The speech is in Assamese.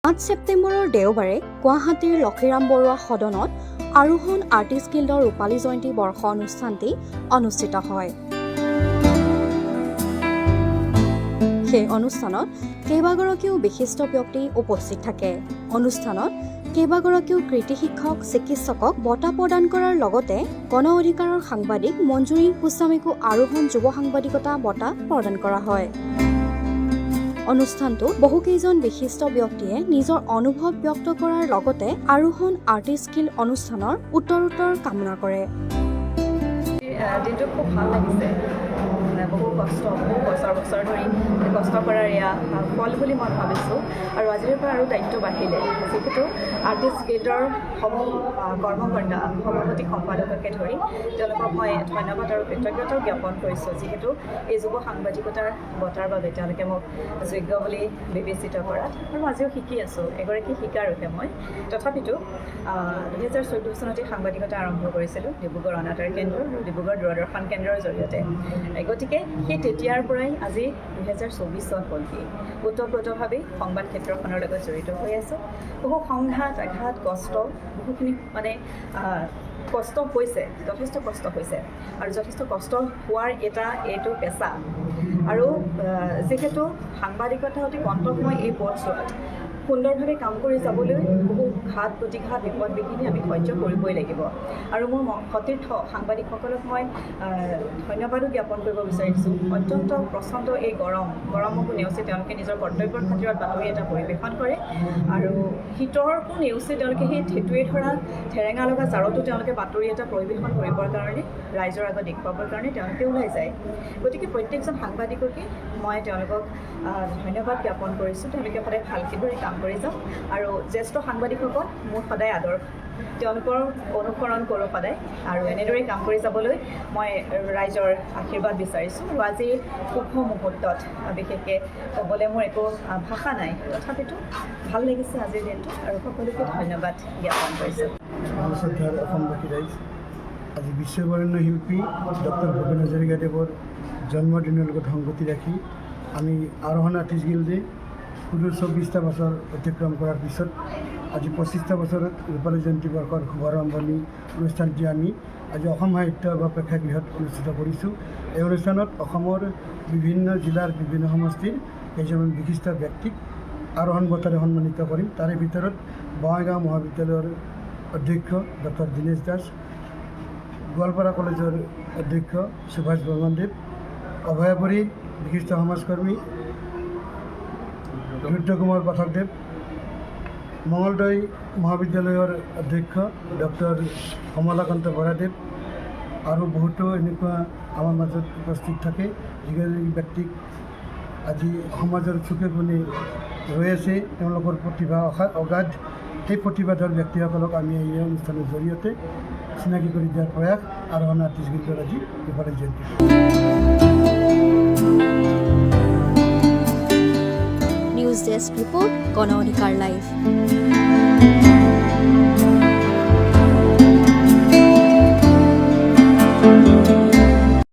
5 ছেপ্টেম্বৰৰ দেওবাৰে গুৱাহাটীৰ লক্ষীৰাম বৰুৱা সদনত আৰোহণ আৰ্টিষ্ট গিল্ডৰ ৰূপালী জয়ন্তী বৰ্ষ অনুষ্ঠানটি অনুষ্ঠিত হয়। সেই অনুষ্ঠানত কেইবাগৰাকীও বিশিষ্ট ব্যক্তি উপস্থিত থাকে। অনুষ্ঠানত কেইবাগৰাকীও কৃতি শিক্ষক চিকিৎসকক বঁটা প্ৰদান কৰাৰ লগতে গণ অধিকাৰৰ সাংবাদিক মঞ্জুৰী গোস্বামীকো আৰোহণ যুৱ সাংবাদিকতা বঁটা প্ৰদান কৰা হয়। অনুষ্ঠানটো বহুকেইজন বিশিষ্ট ব্যক্তিয়ে নিজৰ অনুভৱ ব্যক্ত কৰাৰ লগতে আৰোহণ আৰ্টিষ্ট গিল্ড অনুষ্ঠানৰ উত্তৰোত্তৰ কামনা কৰে। দিনটো খুব ভাল লাগিছে। বহু বছৰ ধৰি কষ্ট কৰাৰ এয়া ফল বুলি মই ভাবিছোঁ আৰু আজিৰ পৰা আৰু দায়িত্ব বাঢ়িলে। যিহেতু আৰ্টিষ্ট গিল্ডৰ সমূহ কৰ্মকৰ্তা সভাপতি সম্পাদককে ধৰি তেওঁলোকক মই ধন্যবাদ আৰু কৃতজ্ঞতাও জ্ঞাপন কৰিছোঁ, যিহেতু এই যুৱ সাংবাদিকতাৰ বঁটাৰ বাবে তেওঁলোকে মোক যোগ্য বুলি বিবেচিত কৰাত। আৰু আজিও শিকি আছোঁ, এগৰাকী শিকাৰুহে মই। তথাপিতো 2014 চনতে সাংবাদিকতা আৰম্ভ কৰিছিলোঁ ডিব্ৰুগড় অনাতাঁৰ কেন্দ্ৰ আৰু ডিব্ৰুগড় দূৰদৰ্শন কেন্দ্ৰৰ জৰিয়তে। গতিকে সেই তেতিয়াৰ পৰাই আজি 2024 চন হ'লহি ওতঃপ্ৰোতভাৱে সংবাদ ক্ষেত্ৰখনৰ লগত জড়িত হৈ আছে। বহু সংঘাত আঘাত কষ্ট বহুখিনি কষ্ট হৈছে, যথেষ্ট কষ্ট হৈছে আৰু যথেষ্ট কষ্ট হোৱাৰ এইটো পেচা। আৰু যিহেতু সাংবাদিকতা অতি কণ্ঠময় এই পথছোৱাত সুন্দৰভাৱে কাম কৰি যাবলৈ বহু ঘাত প্ৰতিঘাত বিপদ বিঘিনি আমি সহ্য কৰিবই লাগিব। আৰু মোৰ সতীৰ্থ সাংবাদিকসকলক মই ধন্যবাদো জ্ঞাপন কৰিব বিচাৰিছোঁ। অত্যন্ত প্ৰচণ্ড এই গৰমকো নেওচি তেওঁলোকে নিজৰ কৰ্তব্যৰ খাতিৰত বাতৰি এটা পৰিৱেশন কৰে আৰু শীতৰকো নেওচি তেওঁলোকে সেই ঠেঁটুৱে ধৰা ঠেৰেঙা লগা জাৰতো তেওঁলোকে বাতৰি এটা পৰিৱেশন কৰিবৰ কাৰণে ৰাইজৰ আগত দেখুৱাবৰ কাৰণে তেওঁলোকে ওলাই যায়। গতিকে প্ৰত্যেকজন সাংবাদিককে মই তেওঁলোকক ধন্যবাদ জ্ঞাপন কৰিছোঁ। তেওঁলোকে সদায় ভালকৈ কাম কৰি যাওঁ আৰু জ্যেষ্ঠ সাংবাদিকসকল মোৰ সদায় আদৰ্শ, তেওঁলোকৰ অনুসৰণ কৰোঁ সদায় আৰু এনেদৰে কাম কৰি যাবলৈ মই ৰাইজৰ আশীৰ্বাদ বিচাৰিছোঁ। আৰু আজি শুভ মুহূৰ্তত বিশেষকৈ ক'বলৈ মোৰ একো ভাষা নাই, তথাপিতো ভাল লাগিছে আজিৰ দিনটো আৰু সকলোকে ধন্যবাদ জ্ঞাপন কৰিছোঁ। অসমবাসী ৰাইজ, আজি বিশ্ববৰেণ্য শিল্পী ডক্টৰ ভূপেন হাজৰিকাদেৱৰ জন্মদিনৰ লগত সংগতি ৰাখি আমি আৰোহণ আৰ্টিষ্ট গিল্ডে 24টা বছৰ অতিক্ৰম কৰাৰ পিছত আজি 25টা বছৰত ৰূপালী জয়ন্তী বৰ্ষৰ শুভাৰম্ভণি অনুষ্ঠানটি আমি আজি অসম সাহিত্য বা প্ৰেক্ষাগৃহত অনুষ্ঠিত কৰিছোঁ। এই অনুষ্ঠানত অসমৰ বিভিন্ন জিলাৰ বিভিন্ন সমষ্টিৰ কেইজনমান বিশিষ্ট ব্যক্তিক আৰোহণ বঁটাৰে সন্মানিত কৰিম। তাৰে ভিতৰত বঙাইগাঁও মহাবিদ্যালয়ৰ অধ্যক্ষ ডক্টৰ দীনেশ দাস, গোৱালপাৰা কলেজৰ অধ্যক্ষ সুভাষ বৰ্মনদেৱ, অভয়াপুৰীৰ বিশিষ্ট সমাজকৰ্মী ৰুদ্ৰ কুমাৰ পাঠকদেৱ, মঙলদৈ মহাবিদ্যালয়ৰ অধ্যক্ষ ডক্টৰ কমলাকান্ত বৰাদেৱ আৰু বহুতো এনেকুৱা আমাৰ মাজত উপস্থিত থাকে যিকেইজন ব্যক্তিক আজি সমাজৰ চুকে কোণে ৰৈ আছে। তেওঁলোকৰ প্ৰতিভা অগাধ। সেই প্ৰতিভাধৰ ব্যক্তিসকলক আমি এই অনুষ্ঠানৰ জৰিয়তে চিনাকি কৰি দিয়াৰ প্ৰয়াস আৰোহণ আৰ্টিষ্ট গিল্ডৰ আজি ৰূপালী জয়ন্তী। নিউজ ডেস্ক ৰিপোৰ্ট, গণ অধিকাৰ লাইভ।